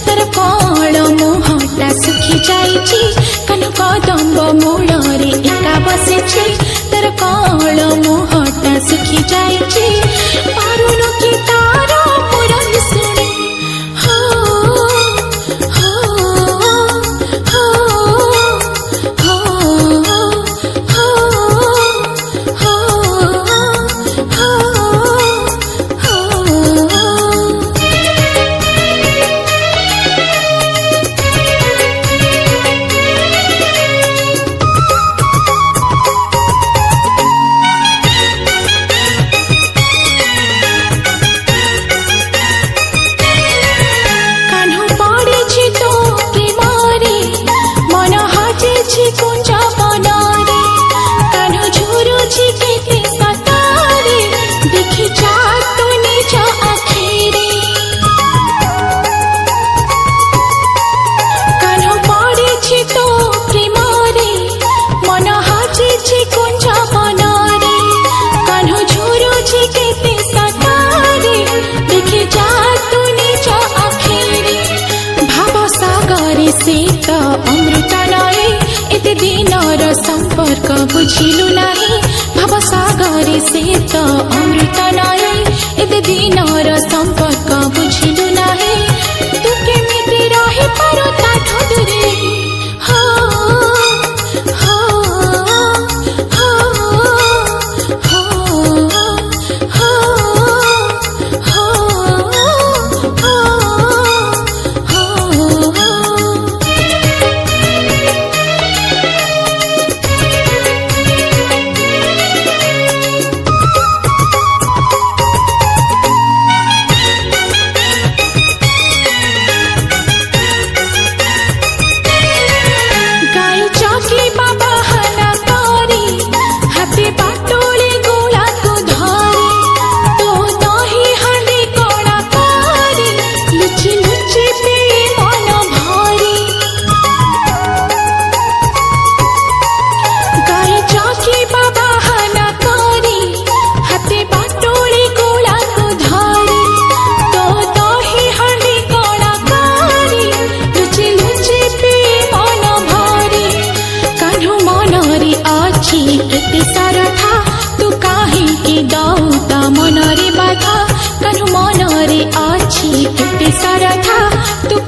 तर कौन मुहटा सुखी जाइछि कान्ह कदम्ब मूलरे एका बसिछि तर कौन मुहटा सुखी जाइछि पारुनु कि तार पुरन सुने हो हो हो हो हो हो अमृत नए एते दिनर संपर्क बुझिलु नाही भाव सागरे से तो अमृत नए एते दिनर संपर्क बुझिलु नाही तू केमिति रहि पारो ताठो दूरे हो हो हो हो एते सारथा तू काहे दौता मनरे बाधा कान्ह मनरे अछि एते सारथा तू